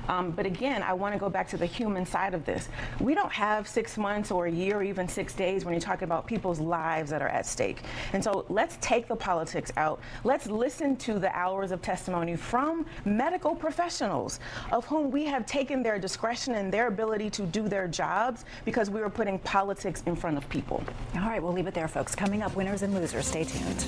But again, I want to go back to the human side of this. We don't have 6 months or a year or even 6 days when you're talking about people's lives that are at stake. And so let's take the politics out. Let's listen to the hours of testimony from medical professionals of whom we have taken their discretion and their ability to do their jobs because we were putting politics in front of people. All right, we'll leave it there, folks. Coming up, winners and losers. Stay tuned.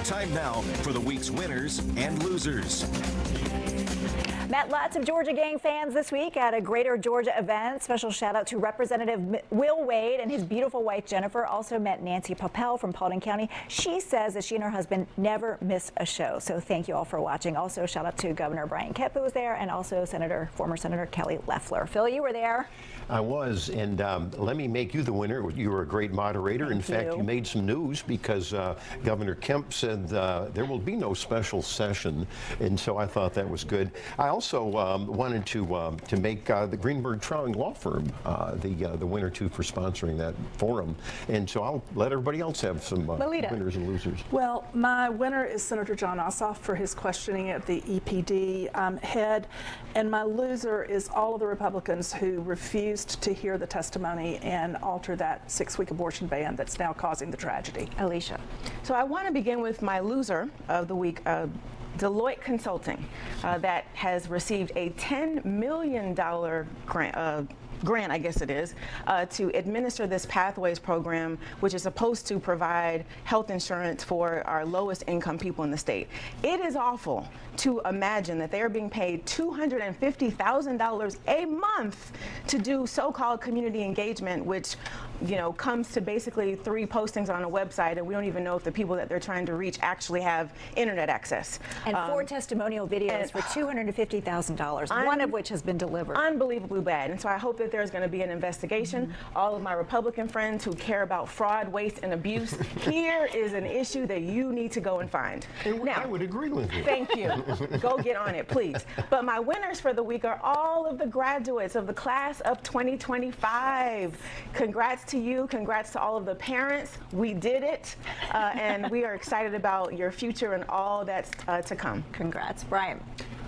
Time now for the week's winners and losers. Met lots of Georgia Gang fans this week at a Greater Georgia event. Special shout out to Representative Will Wade and his beautiful wife Jennifer. Also met Nancy Popel from Paulding County. She says that she and her husband never miss a show. So thank you all for watching. Also shout out to Governor Brian Kemp, who was there, and also former Senator Kelly Loeffler. Phil, you were there. I was, and let me make you the winner. You were a great moderator. In fact, you made some news because Governor Kemp said there will be no special session, and so I thought that was good. I also wanted to make the Greenberg Trowing Law Firm the winner too for sponsoring that forum, and so I'll let everybody else have some winners and losers. Well, my winner is Senator Jon Ossoff for his questioning of the EPD head, and my loser is all of the Republicans who refused to hear the testimony and alter that 6-week abortion ban that's now causing the tragedy. Alicia. So I want to begin with my loser of the week. Deloitte Consulting that has received a $10 million grant, I guess it is, to administer this Pathways program, which is supposed to provide health insurance for our lowest income people in the state. It is awful to imagine that they are being paid $250,000 a month to do so-called community engagement, which comes to basically 3 postings on a website, and we don't even know if the people that they're trying to reach actually have internet access. And 4 testimonial videos for $250,000, one of which has been delivered. Unbelievably bad. And so I hope that there's going to be an investigation. All of my Republican friends who care about fraud, waste, and abuse, here is an issue that you need to go and find. Now, I would agree with you. Thank you. Go get on it, please. But my winners for the week are all of the graduates of the class of 2025. Congrats to you. Congrats to all of the parents. We did it. And we are excited about your future and all that's to come. Congrats, Brian.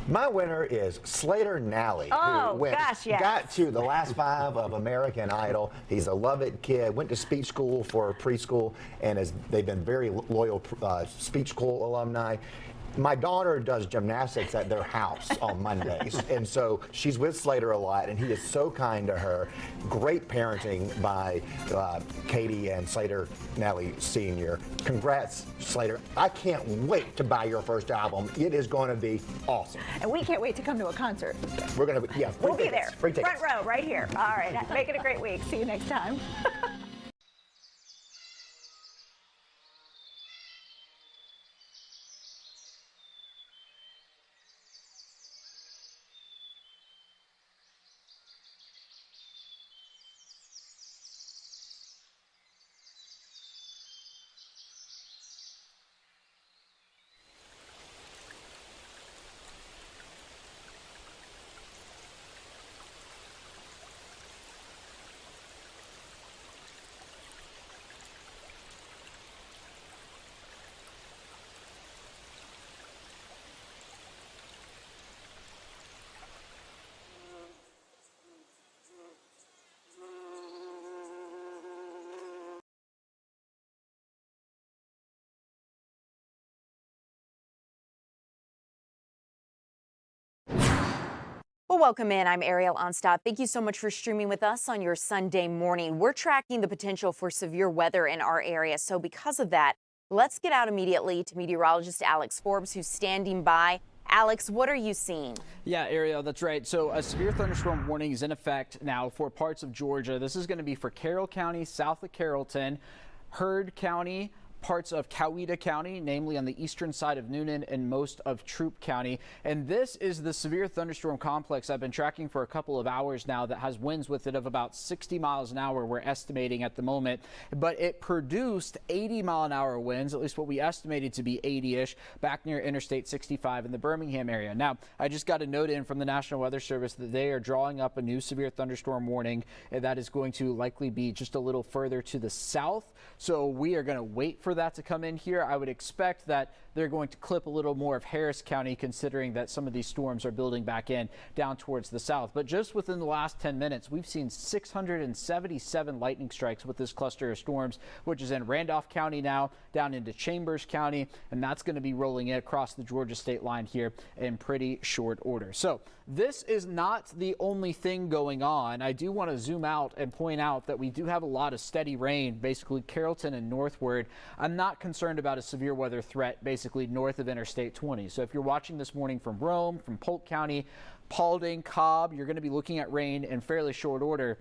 My winner is Slater Nally, who got to the last 5 of American Idol. He's a Love-It kid, went to speech school for preschool, and they've been very loyal speech school alumni. My daughter does gymnastics at their house on Mondays, and so she's with Slater a lot, and he is so kind to her. Great parenting by Katie and Slater Nally Sr. Congrats, Slater. I can't wait to buy your first album. It is going to be awesome. And we can't wait to come to a concert. We're going to, we'll be there. Free tickets. Front row, right here. All right, make it a great week. See you next time. Well, welcome in. I'm Ariel Onstad. Thank you so much for streaming with us on your Sunday morning. We're tracking the potential for severe weather in our area. So because of that, let's get out immediately to meteorologist Alex Forbes, who's standing by. Alex, what are you seeing? Yeah, Ariel, that's right. So a severe thunderstorm warning is in effect now for parts of Georgia. This is going to be for Carroll County, south of Carrollton, Heard County, parts of Coweta County, namely on the eastern side of Newnan, and most of Troup County. And this is the severe thunderstorm complex I've been tracking for a couple of hours now that has winds with it of about 60 miles an hour, we're estimating at the moment. But it produced 80-mile-an-hour winds, at least what we estimated to be 80-ish, back near Interstate 65 in the Birmingham area. Now, I just got a note in from the National Weather Service that they are drawing up a new severe thunderstorm warning, and that is going to likely be just a little further to the south. So we are going to wait for that to come in here. I would expect that they're going to clip a little more of Harris County, considering that some of these storms are building back in down towards the south. But just within the last 10 minutes, we've seen 677 lightning strikes with this cluster of storms, which is in Randolph County now, down into Chambers County, and that's going to be rolling in across the Georgia state line here in pretty short order. So this is not the only thing going on. I do want to zoom out and point out that we do have a lot of steady rain, basically Carrollton and northward. I'm not concerned about a severe weather threat, basically north of Interstate 20. So if you're watching this morning from Rome, from Polk County, Paulding, Cobb, you're going to be looking at rain in fairly short order.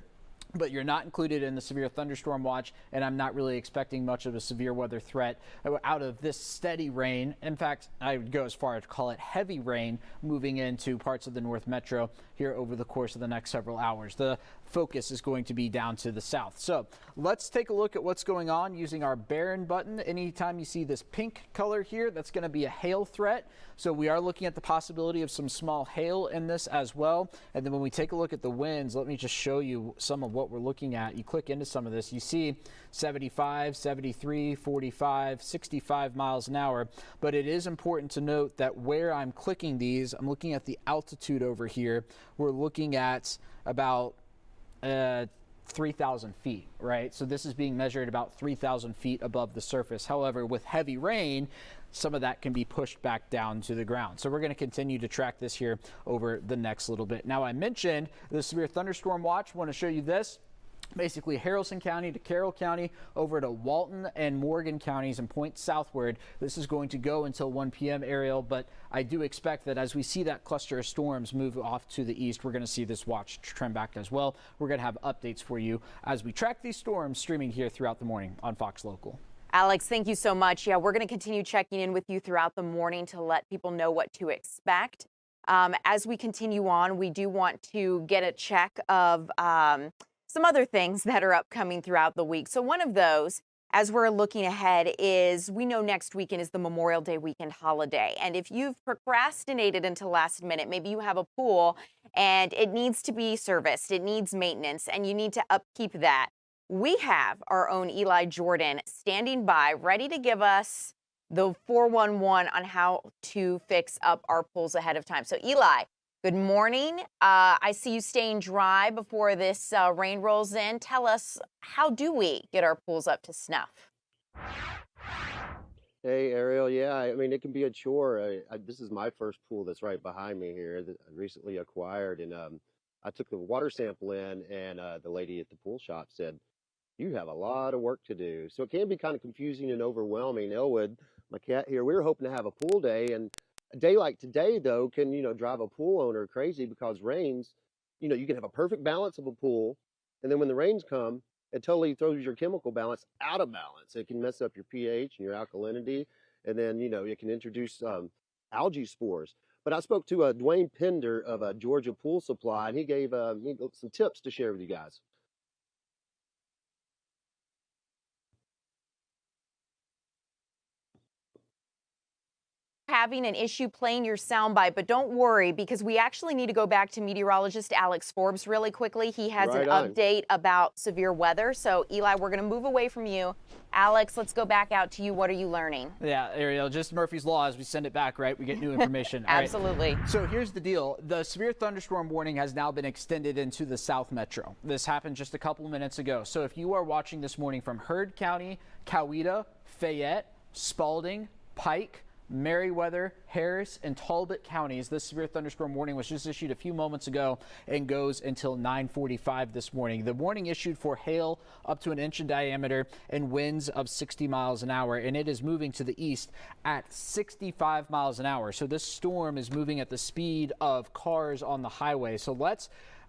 But you're not included in the severe thunderstorm watch, and I'm not really expecting much of a severe weather threat out of this steady rain. In fact, I would go as far as to call it heavy rain moving into parts of the North Metro here over the course of the next several hours. The focus is going to be down to the south. So let's take a look at what's going on using our Barron button. Anytime you see this pink color here, that's going to be a hail threat. So we are looking at the possibility of some small hail in this as well. And then when we take a look at the winds, let me just show you some of what we're looking at. You click into some of this, you see 75, 73, 45, 65 miles an hour. But it is important to note that where I'm clicking these, I'm looking at the altitude over here. We're looking at about 3,000 feet, right? So this is being measured about 3,000 feet above the surface. However, with heavy rain, some of that can be pushed back down to the ground. So we're going to continue to track this here over the next little bit. Now, I mentioned the severe thunderstorm watch. I want to show you this. Basically Haralson County to Carroll County over to Walton and Morgan counties and point southward. This is going to go until 1 p.m. Ariel, but I do expect that as we see that cluster of storms move off to the east, we're going to see this watch trend back as well. We're going to have updates for you as we track these storms streaming here throughout the morning on Fox Local. Alex, thank you so much. Yeah, we're going to continue checking in with you throughout the morning to let people know what to expect. As we continue on, we do want to get a check of some other things that are upcoming throughout the week. So one of those, as we're looking ahead, is we know next weekend is the Memorial Day weekend holiday. And if you've procrastinated until last minute, maybe you have a pool and it needs to be serviced, it needs maintenance, and you need to upkeep that. We have our own Eli Jordan standing by, ready to give us the 411 on how to fix up our pools ahead of time. So Eli, good morning. I see you staying dry before this rain rolls in. Tell us, how do we get our pools up to snuff? Hey, Ariel. Yeah, I mean, it can be a chore. This is my first pool that's right behind me here that I recently acquired. And I took the water sample in, and the lady at the pool shop said, you have a lot of work to do. So it can be kind of confusing and overwhelming. Elwood, my cat here, we were hoping to have a pool day, and a day like today, though, can, drive a pool owner crazy because rains, you can have a perfect balance of a pool, and then when the rains come, it totally throws your chemical balance out of balance. It can mess up your pH and your alkalinity, and then, it can introduce algae spores. But I spoke to Dwayne Pender of Georgia Pool Supply, and he gave some tips to share with you guys. Having an issue playing your soundbite, but don't worry, because we actually need to go back to meteorologist Alex Forbes really quickly. He has an update about severe weather. So Eli, we're going to move away from you. Alex, let's go back out to you. What are you learning? Yeah, Ariel, just Murphy's Law. As we send it back, right, we get new information. Absolutely. Right. So here's the deal. The severe thunderstorm warning has now been extended into the South Metro. This happened just a couple of minutes ago. So if you are watching this morning from Heard County, Coweta, Fayette, Spalding, Pike, Meriwether, Harris, and Talbot counties. This severe thunderstorm warning was just issued a few moments ago and goes until 9:45 this morning. The warning issued for hail up to an inch in diameter and winds of 60 miles an hour, and it is moving to the east at 65 miles an hour. So this storm is moving at the speed of cars on the highway. So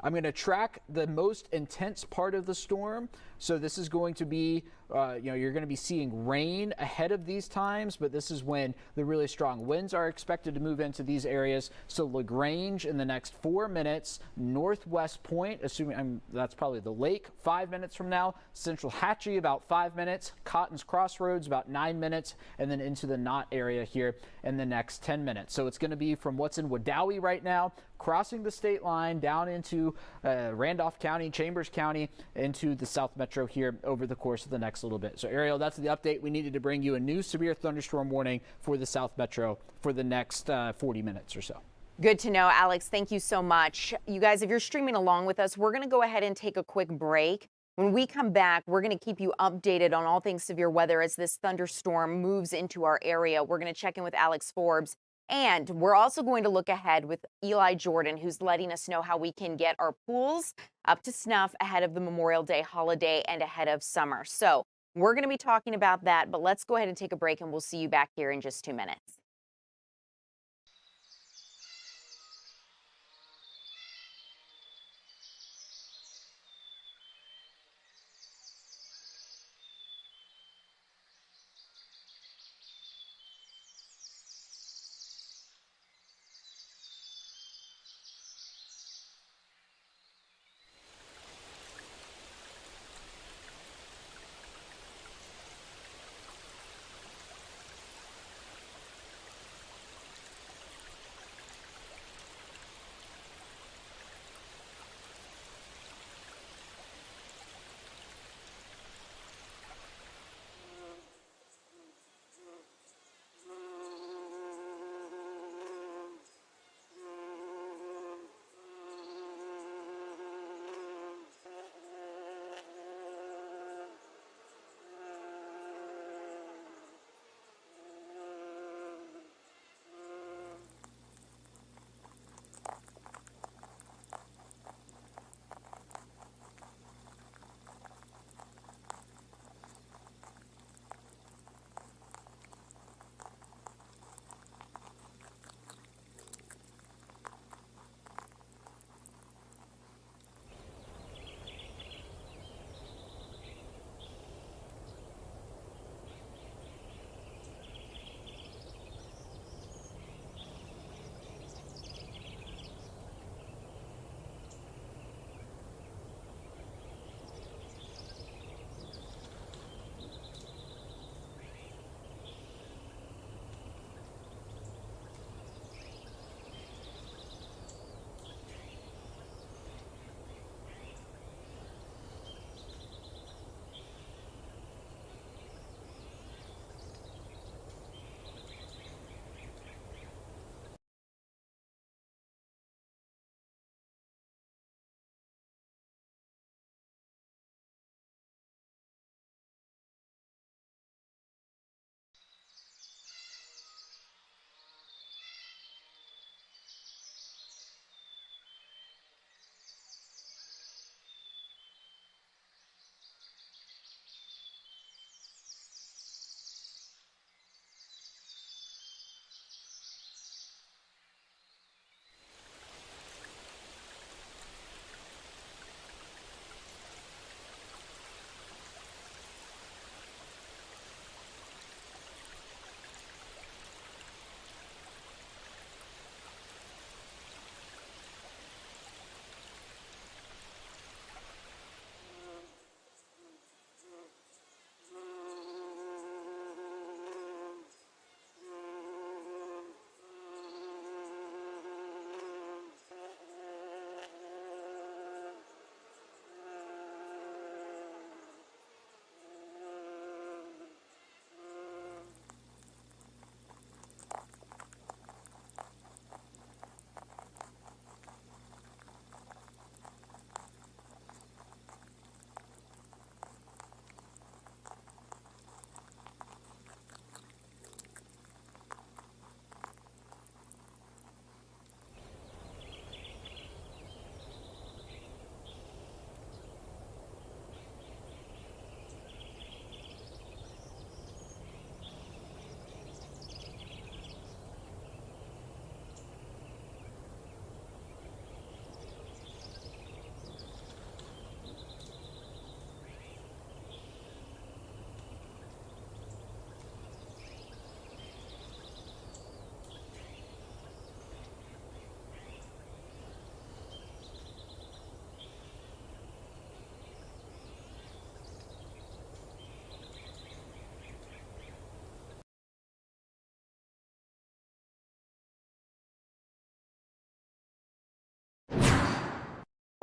I'm going to track the most intense part of the storm. So this is going to be, you're going to be seeing rain ahead of these times, but this is when the really strong winds are expected to move into these areas. So LaGrange in the next 4 minutes, Northwest Point, assuming that's probably the lake, 5 minutes from now, Central Hatchie about 5 minutes, Cotton's Crossroads about 9 minutes, and then into the Knott area here in the next 10 minutes. So it's going to be from what's in Wadowee right now, crossing the state line down into Randolph County, Chambers County, into the South Metro here over the course of the next little bit. So Ariel, that's the update. We needed to bring you a new severe thunderstorm warning for the South Metro for the next 40 minutes or so. Good to know, Alex. Thank you so much. You guys, if you're streaming along with us, we're going to go ahead and take a quick break. When we come back, we're going to keep you updated on all things severe weather as this thunderstorm moves into our area. We're going to check in with Alex Forbes. And we're also going to look ahead with Eli Jordan, who's letting us know how we can get our pools up to snuff ahead of the Memorial Day holiday and ahead of summer. So we're going to be talking about that, but let's go ahead and take a break and we'll see you back here in just 2 minutes.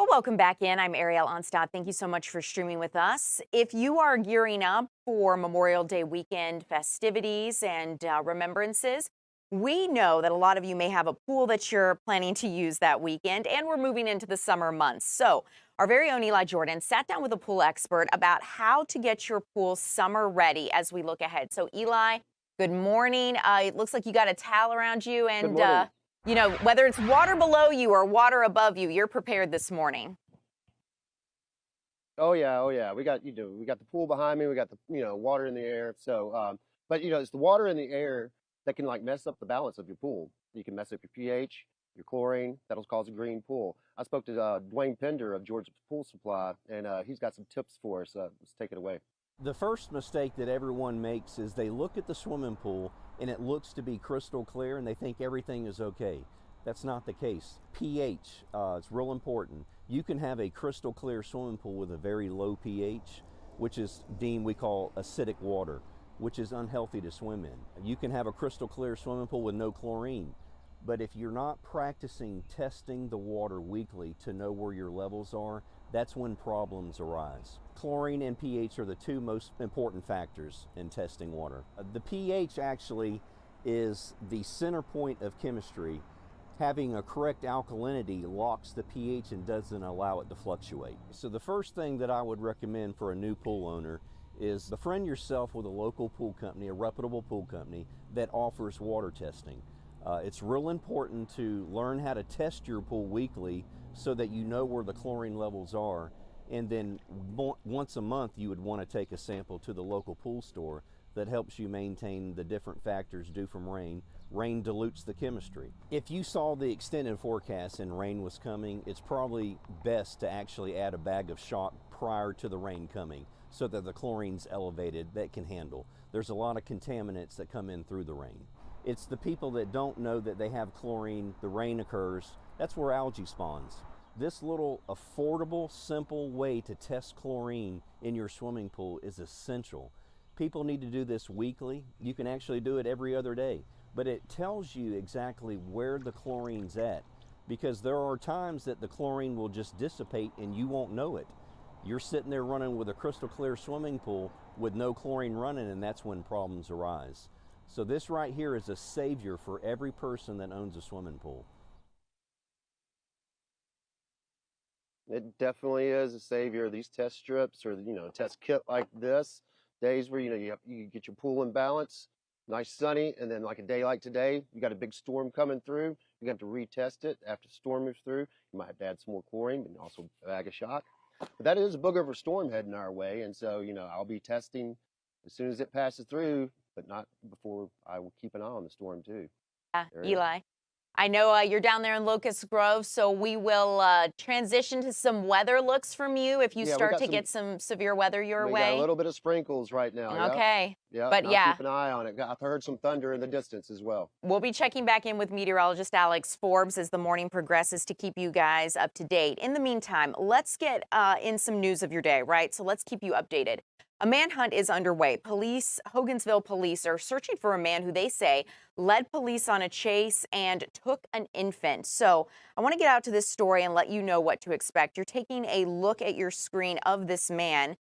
welcome back in. I'm Ariel Onstad. Thank you so much for streaming with us. If you are gearing up for Memorial Day weekend festivities and remembrances, we know that a lot of you may have a pool that you're planning to use that weekend, and we're moving into the summer months. So our very own Eli Jordan sat down with a pool expert about how to get your pool summer ready as we look ahead. So Eli, good morning. It looks like you got a towel around you, and you know, whether it's water below you or water above you, you're prepared this morning. Oh yeah. We got the pool behind me. We got the water in the air. So, but it's the water in the air that can like mess up the balance of your pool. You can mess up your pH, your chlorine. That'll cause a green pool. I spoke to Dwayne Pender of Georgia Pool Supply, and he's got some tips for us. Let's take it away. The first mistake that everyone makes is they look at the swimming pool and it looks to be crystal clear and they think everything is okay. That's not the case. pH, it's real important. You can have a crystal clear swimming pool with a very low pH, which is deemed, we call acidic water, which is unhealthy to swim in. You can have a crystal clear swimming pool with no chlorine, but if you're not practicing testing the water weekly to know where your levels are, that's when problems arise. Chlorine and pH are the two most important factors in testing water. The pH actually is the center point of chemistry. Having a correct alkalinity locks the pH and doesn't allow it to fluctuate. So the first thing that I would recommend for a new pool owner is befriend yourself with a local pool company, a reputable pool company that offers water testing. It's real important to learn how to test your pool weekly so that you know where the chlorine levels are, and then once a month you would want to take a sample to the local pool store that helps you maintain the different factors due from rain. Rain dilutes the chemistry. If you saw the extended forecast and rain was coming, it's probably best to actually add a bag of shock prior to the rain coming so that the chlorine's elevated that can handle. There's a lot of contaminants that come in through the rain. It's the people that don't know that they have chlorine, the rain occurs, that's where algae spawns. This little affordable, simple way to test chlorine in your swimming pool is essential. People need to do this weekly. You can actually do it every other day, but it tells you exactly where the chlorine's at, because there are times that the chlorine will just dissipate and you won't know it. You're sitting there running with a crystal clear swimming pool with no chlorine running, and that's when problems arise. So this right here is a savior for every person that owns a swimming pool. It definitely is a savior. These test strips or test kit like this, days where you get your pool in balance, nice sunny, and then like a day like today, you got a big storm coming through. You got to retest it after the storm moves through. You might have to add some more chlorine, but also a bag of shock. But that is a booger of a storm heading our way, and so I'll be testing as soon as it passes through, but not before. I will keep an eye on the storm too. Eli, I know you're down there in Locust Grove, so we will transition to some weather looks from you if you start to get some severe weather your way. We got a little bit of sprinkles right now. Okay. Yeah, but I'll keep an eye on it. I've heard some thunder in the distance as well. We'll be checking back in with meteorologist Alex Forbes as the morning progresses to keep you guys up to date. In the meantime, let's get in some news of your day, right? So let's keep you updated. A manhunt is underway. Hogansville police are searching for a man who they say led police on a chase and took an infant. So I want to get out to this story and let you know what to expect. You're taking a look at your screen of this man.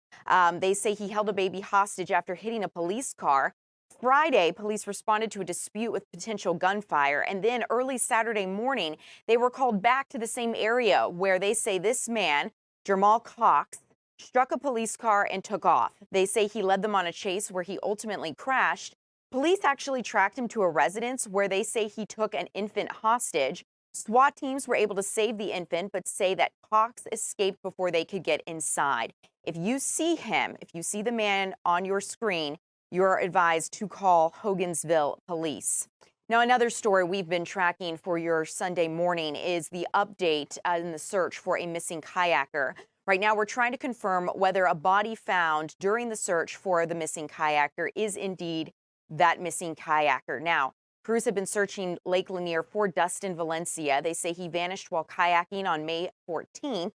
They say he held a baby hostage after hitting a police car. Friday, police responded to a dispute with potential gunfire. And then early Saturday morning, they were called back to the same area where they say this man, Jamal Cox, struck a police car and took off. They say he led them on a chase where he ultimately crashed. Police actually tracked him to a residence where they say he took an infant hostage. SWAT teams were able to save the infant, but say that Cox escaped before they could get inside. If you see him, if you see the man on your screen, you're advised to call Hogansville police. Now, another story we've been tracking for your Sunday morning is the update in the search for a missing kayaker. Right now, we're trying to confirm whether a body found during the search for the missing kayaker is indeed that missing kayaker. Now, crews have been searching Lake Lanier for Dustin Valencia. They say he vanished while kayaking on May 14th.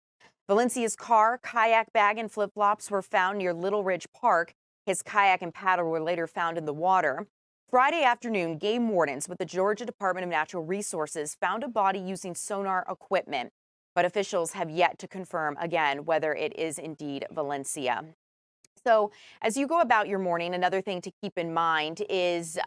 Valencia's car, kayak bag, and flip-flops were found near Little Ridge Park. His kayak and paddle were later found in the water. Friday afternoon, game wardens with the Georgia Department of Natural Resources found a body using sonar equipment. but officials have yet to confirm again whether it is indeed Valencia. So as you go about your morning, another thing to keep in mind is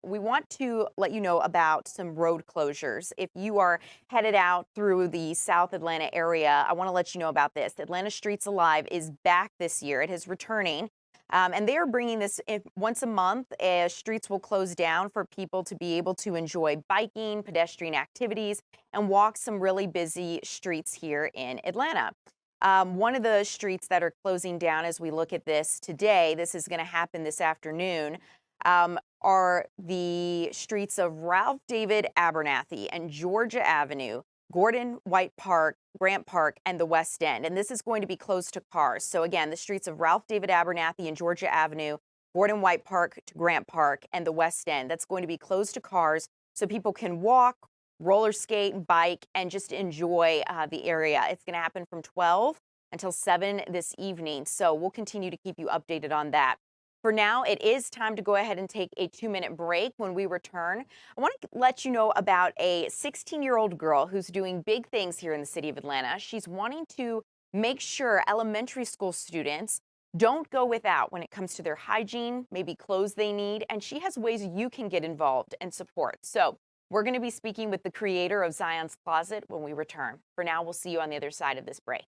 we want to let you know about some road closures. If you are headed out through the South Atlanta area, I want to let you know about this. Atlanta Streets Alive is back this year. It is returning. And they are bringing this in once a month. Streets will close down for people to be able to enjoy biking, pedestrian activities, and walk some really busy streets here in Atlanta. One of the streets that are closing down as we look at this today, this is going to happen this afternoon, are the streets of Ralph David Abernathy and Georgia Avenue, Gordon White Park, Grant Park, and the West End. And this is going to be closed to cars. So again, the streets of Ralph David Abernathy and Georgia Avenue, Gordon White Park to Grant Park, and the West End. That's going to be closed to cars so people can walk, roller skate, bike, and just enjoy the area. It's going to happen from 12 until 7 this evening. So we'll continue to keep you updated on that. For now, it is time to go ahead and take a 2-minute break. When we return, I want to let you know about a 16-year-old girl who's doing big things here in the city of Atlanta. She's wanting to make sure elementary school students don't go without when it comes to their hygiene, maybe clothes they need, and she has ways you can get involved and support. So we're going to be speaking with the creator of Zion's Closet when we return. For now, we'll see you on the other side of this break.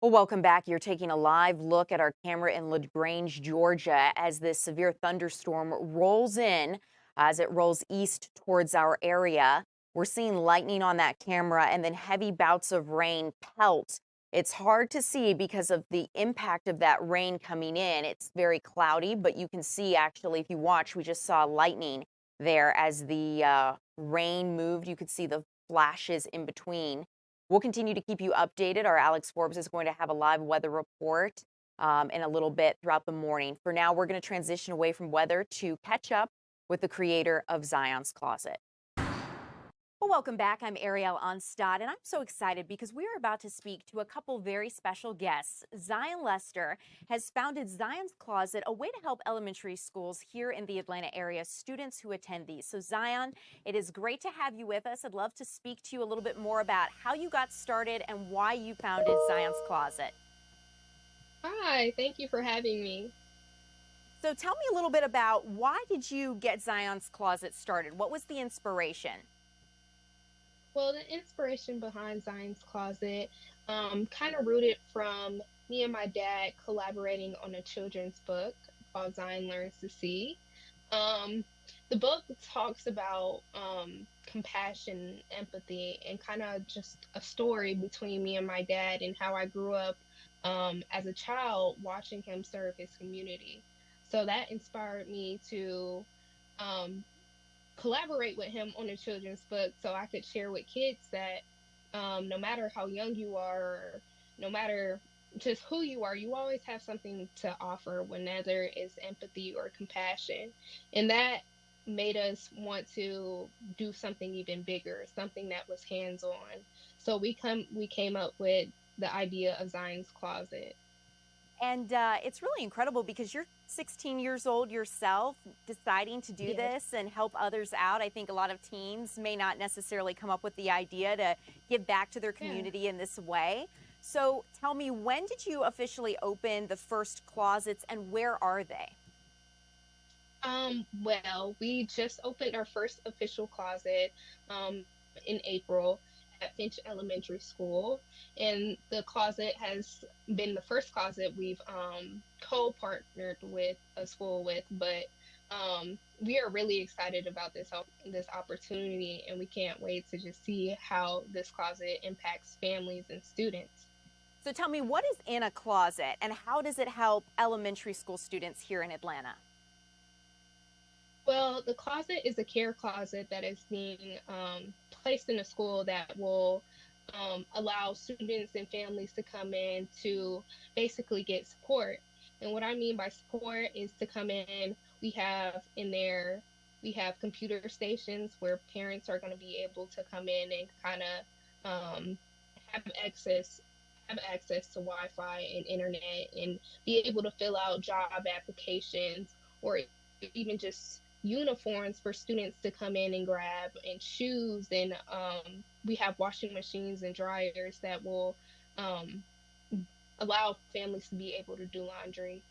Well, welcome back. You're taking a live look at our camera in LaGrange, Georgia, as this severe thunderstorm rolls in, as it rolls east towards our area. We're seeing lightning on that camera and then heavy bouts of rain pelt. It's hard to see because of the impact of that rain coming in. It's very cloudy, but you can see actually, if you watch, we just saw lightning there as the rain moved. You could see the flashes in between. We'll continue to keep you updated. Our Alex Forbes is going to have a live weather report in a little bit throughout the morning. For now, we're going to transition away from weather to catch up with the creator of Zion's Closet. Well, welcome back. I'm Ariel Onstad, and I'm so excited because we are about to speak to a couple very special guests. Zion Lester has founded Zion's Closet, a way to help elementary schools here in the Atlanta area, students who attend these. So Zion, it is great to have you with us. I'd love to speak to you a little bit more about how you got started and why you founded Zion's Closet. Hi, thank you for having me. So tell me a little bit about why did you get Zion's Closet started? What was the inspiration? Well, the inspiration behind Zion's Closet kind of rooted from me and my dad collaborating on a children's book called Zion Learns to See. The book talks about compassion, empathy, and kind of just a story between me and my dad and how I grew up as a child watching him serve his community. So that inspired me to um, collaborate with him on a children's book so I could share with kids that no matter how young you are, or no matter just who you are, you always have something to offer whenever it's empathy or compassion. And that made us want to do something even bigger, something that was hands-on. So we came up with the idea of Zion's Closet. And it's really incredible because you're 16 years old yourself, deciding to do this and help others out. I think a lot of teens may not necessarily come up with the idea to give back to their community in this way. So tell me, when did you officially open the first closets and where are they? Well, we just opened our first official closet in April at Finch Elementary School, and the closet has been the first closet we've co-partnered with a school with, but we are really excited about this opportunity, and we can't wait to just see how this closet impacts families and students. So tell me, what is in a closet and how does it help elementary school students here in Atlanta? Well, the closet is a care closet that is being placed in a school that will allow students and families to come in to basically get support. And what I mean by support is to come in, we have in there, we have computer stations where parents are going to be able to come in and kind of have access to Wi-Fi and internet and be able to fill out job applications or even just uniforms for students to come in and grab, and shoes, and we have washing machines and dryers that will allow families to be able to do laundry.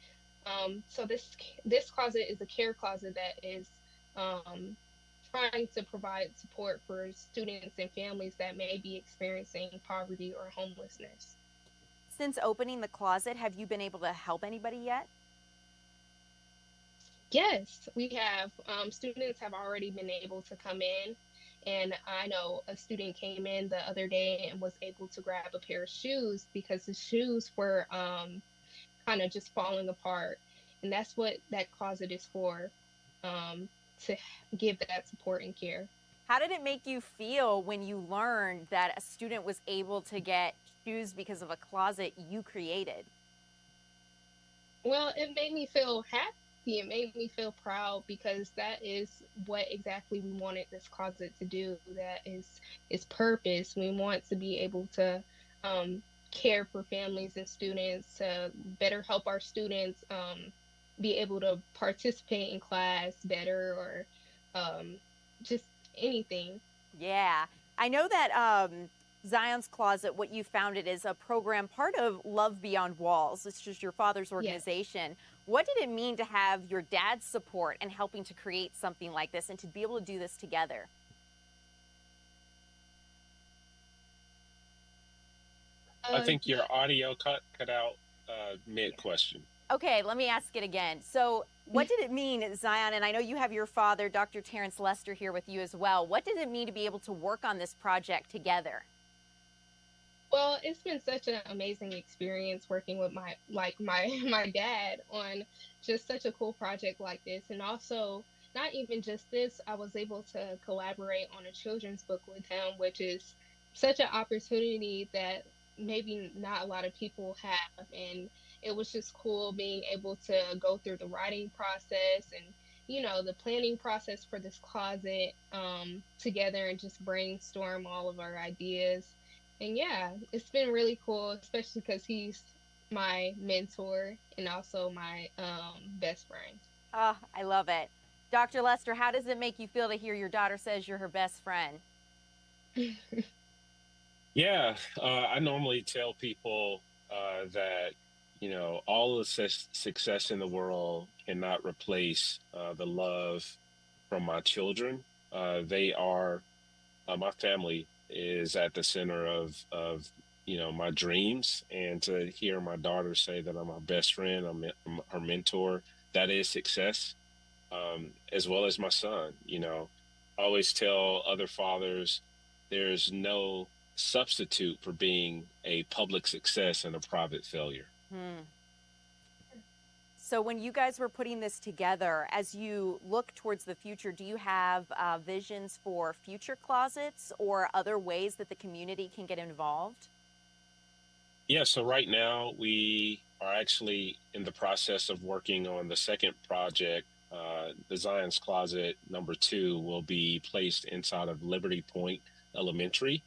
So this closet is a care closet that is trying to provide support for students and families that may be experiencing poverty or homelessness. Since opening the closet, have you been able to help anybody yet? Yes, we have. Students have already been able to come in, and I know a student came in the other day and was able to grab a pair of shoes because the shoes were kind of just falling apart, and that's what that closet is for, to give that support and care. How did it make you feel when you learned that a student was able to get shoes because of a closet you created? Well, it made me feel happy. It made me feel proud because that is what exactly we wanted this closet to do. That is its purpose. We want to be able to care for families and students, to better help our students be able to participate in class better, or just anything. Yeah, I know that Zion's Closet, what you founded, is a program, part of Love Beyond Walls. It's just your father's organization. Yes. What did it mean to have your dad's support and helping to create something like this and to be able to do this together? I think your audio cut out mid-question. Okay, let me ask it again. So what did it mean, Zion, and I know you have your father, Dr. Terrence Lester, here with you as well. What did it mean to be able to work on this project together? Well, it's been such an amazing experience working with my dad on just such a cool project like this. And also, not even just this, I was able to collaborate on a children's book with him, which is such an opportunity that maybe not a lot of people have. And it was just cool being able to go through the writing process and, you know, the planning process for this closet together and just brainstorm all of our ideas. And yeah, it's been really cool, especially because he's my mentor and also my best friend. Oh, I love it. Dr. Lester, how does it make you feel to hear your daughter says you're her best friend? Yeah, I normally tell people that, you know, all the success in the world cannot replace the love from my children. They are, my family is at the center of you know, my dreams, and to hear my daughter say that I'm her best friend, I'm her mentor, that is success. as well as my son. You know, I always tell other fathers there's no substitute for being a public success and a private failure. So when you guys were putting this together, as you look towards the future, do you have visions for future closets or other ways that the community can get involved? Yeah, so right now we are actually in the process of working on the second project. The Zion's Closet #2 will be placed inside of Liberty Point Elementary.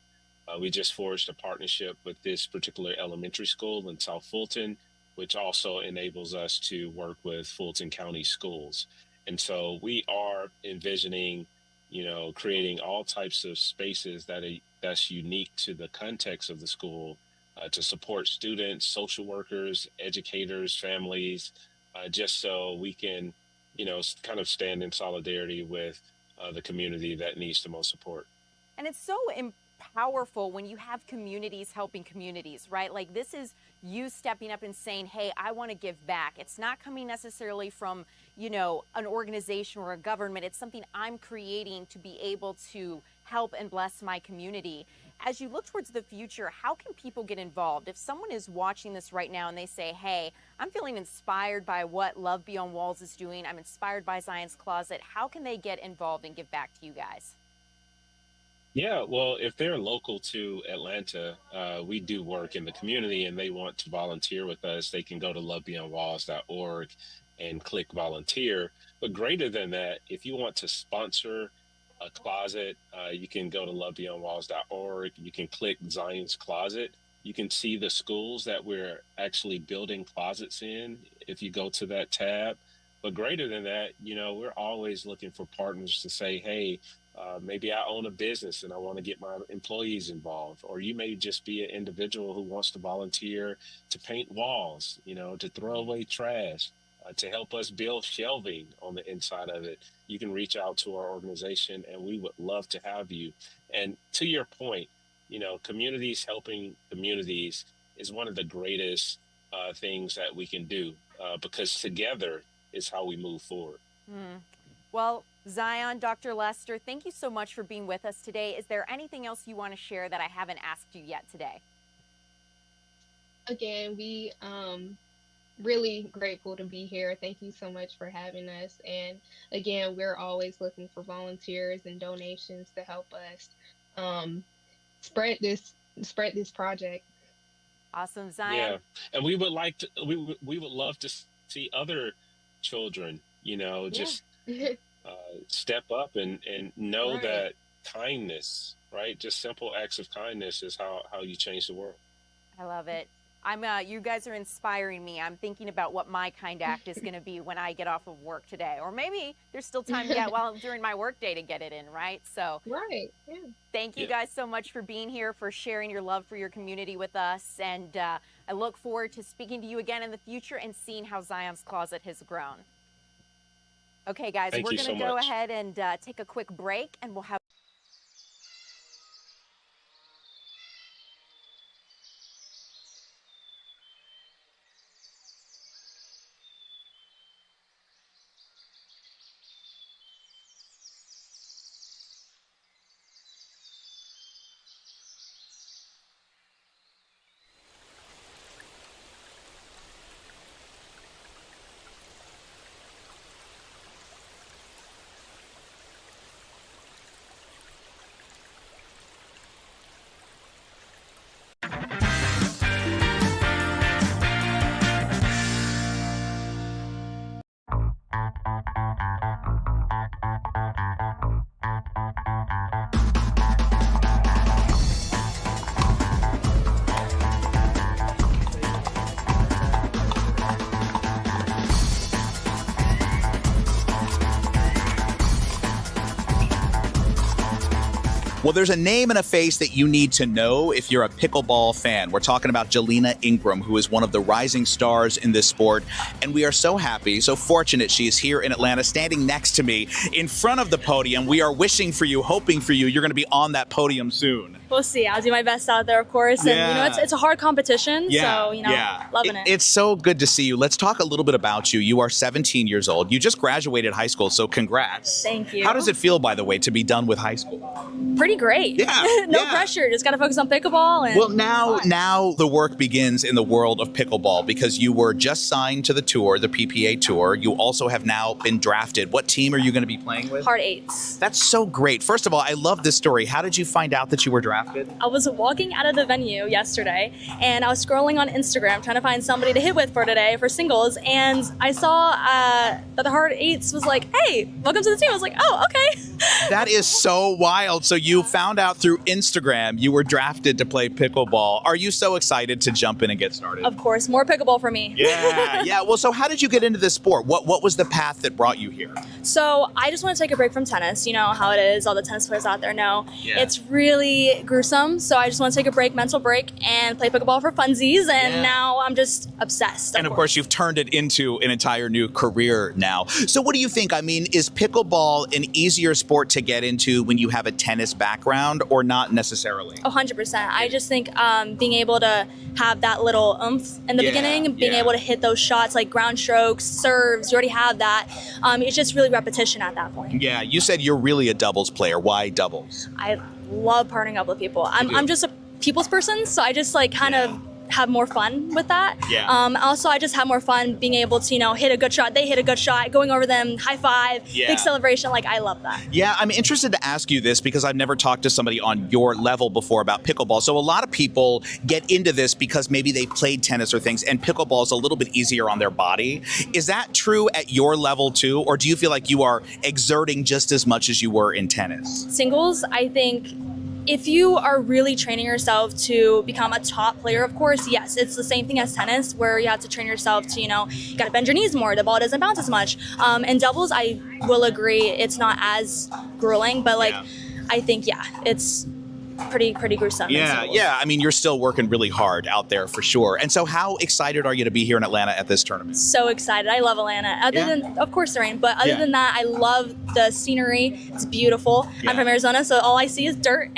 We just forged a partnership with this particular elementary school in South Fulton, which also enables us to work with Fulton County schools. And so we are envisioning, you know, creating all types of spaces that's unique to the context of the school to support students, social workers, educators, families, just so we can, you know, kind of stand in solidarity with the community that needs the most support. And it's so powerful when you have communities helping communities, right? Like this is you stepping up and saying, hey, I want to give back. It's not coming necessarily from, you know, an organization or a government. It's something I'm creating to be able to help and bless my community. As you look towards the future, how can people get involved? If someone is watching this right now and they say, hey, I'm feeling inspired by what Love Beyond Walls is doing, I'm inspired by Zion's Closet, how can they get involved and give back to you guys? Yeah, well, if they're local to Atlanta, we do work in the community and they want to volunteer with us, they can go to lovebeyondwalls.org and click volunteer. But greater than that, if you want to sponsor a closet, you can go to lovebeyondwalls.org. You can click Zion's Closet. You can see the schools that we're actually building closets in if you go to that tab. But greater than that, you know, we're always looking for partners to say, hey, maybe I own a business and I want to get my employees involved, or you may just be an individual who wants to volunteer to paint walls, you know, to throw away trash, to help us build shelving on the inside of it. You can reach out to our organization and we would love to have you. And to your point, you know, communities helping communities is one of the greatest things that we can do because together is how we move forward. Well, Zion, Dr. Lester, thank you so much for being with us today. Is there anything else you want to share that I haven't asked you yet today? Again, we really grateful to be here. Thank you so much for having us. And again, we're always looking for volunteers and donations to help us spread this project. Awesome, Zion. Yeah, and we would like to. We would love to see other children, you know, just step up and know that kindness, right? Just simple acts of kindness is how you change the world. I love it. You guys are inspiring me. I'm thinking about what my kind act is going to be when I get off of work today, or maybe there's still time yet during my work day to get it in, right? So, thank you guys so much for being here, for sharing your love for your community with us, and I look forward to speaking to you again in the future and seeing how Zion's Closet has grown. Okay, guys, we're going to go ahead and take a quick break, and we'll have. Well, there's a name and a face that you need to know if you're a pickleball fan. We're talking about Jelena Ingram, who is one of the rising stars in this sport. And we are so happy, so fortunate she is here in Atlanta, standing next to me in front of the podium. We are wishing for you, hoping for you. You're going to be on that podium soon. We'll see. I'll do my best out there, of course. And, you know, it's a hard competition. So, you know, loving it. It's so good to see you. Let's talk a little bit about you. You are 17 years old. You just graduated high school, so congrats. Thank you. How does it feel, by the way, to be done with high school? Pretty great. Yeah. No pressure. Just got to focus on pickleball. And well, now the work begins in the world of pickleball because you were just signed to the tour, the PPA Tour. You also have now been drafted. What team are you going to be playing with? Hard Eights. That's so great. First of all, I love this story. How did you find out that you were drafted? I was walking out of the venue yesterday and I was scrolling on Instagram trying to find somebody to hit with for today for singles, and I saw that the Hard Eights was like, hey, welcome to the team. I was like, oh, okay. That is so wild. So you found out through Instagram you were drafted to play pickleball. Are you so excited to jump in and get started? Of course, more pickleball for me. Yeah. Well, so how did you get into this sport? What was the path that brought you here? So I just want to take a break from tennis. You know how it is. All the tennis players out there know. Yeah. It's really gruesome. So I just want to take a break, mental break, and play pickleball for funsies. And now I'm just obsessed. And of course, you've turned it into an entire new career now. So what do you think? I mean, is pickleball an easier sport to get into when you have a tennis background or not necessarily? 100%. I just think being able to have that little oomph in the beginning, being able to hit those shots like ground strokes, serves, you already have that. It's just really repetition at that point. Yeah, you said you're really a doubles player. Why doubles? I love partnering up with people. I'm just a people's person, so I just like kind of have more fun with that. Also, I just have more fun being able to, you know, hit a good shot. They hit a good shot, going over them, high five, big celebration. Like, I love that. Yeah, I'm interested to ask you this because I've never talked to somebody on your level before about pickleball. So a lot of people get into this because maybe they played tennis or things, and pickleball is a little bit easier on their body. Is that true at your level too, or do you feel like you are exerting just as much as you were in tennis? Singles, I think, if you are really training yourself to become a top player, of course, yes, it's the same thing as tennis where you have to train yourself to, you know, you got to bend your knees more, the ball doesn't bounce as much. And doubles, I will agree, it's not as grueling, but like, I think, it's pretty gruesome. Yeah. I mean, you're still working really hard out there for sure. And so how excited are you to be here in Atlanta at this tournament? So excited. I love Atlanta. Other than, of course, the rain, but other than that, I love the scenery. It's beautiful. I'm from Arizona, so all I see is dirt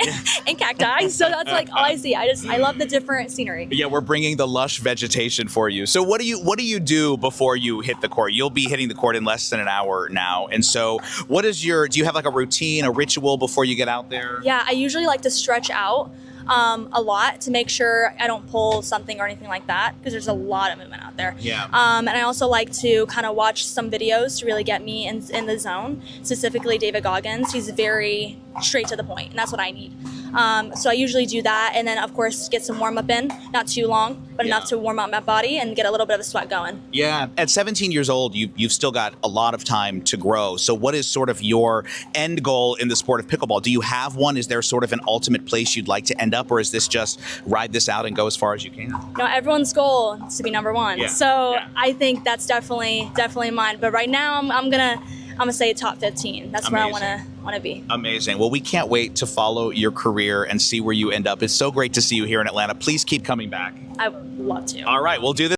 and cacti. So that's like all I see. I love the different scenery. Yeah, we're bringing the lush vegetation for you. So what do you do before you hit the court? You'll be hitting the court in less than an hour now. And so do you have like a routine, a ritual before you get out there? Yeah, I usually like to stretch out a lot to make sure I don't pull something or anything like that, because there's a lot of movement out there. And I also like to kind of watch some videos to really get me in the zone, specifically David Goggins. He's very straight to the point, and that's what I need. So I usually do that, and then of course get some warm up in, not too long, but enough to warm up my body and get a little bit of a sweat going. Yeah, at 17 years old, you've still got a lot of time to grow. So what is sort of your end goal in the sport of pickleball? Do you have one? Is there sort of an ultimate place you'd like to end up, or is this just ride this out and go as far as you can? No, everyone's goal is to be number one. So I think that's definitely mine. But right now, I'm gonna say top 15. That's where I want to be. Amazing. Well, we can't wait to follow your career and see where you end up. It's so great to see you here in Atlanta. Please keep coming back. I would love to. All right, we'll do this.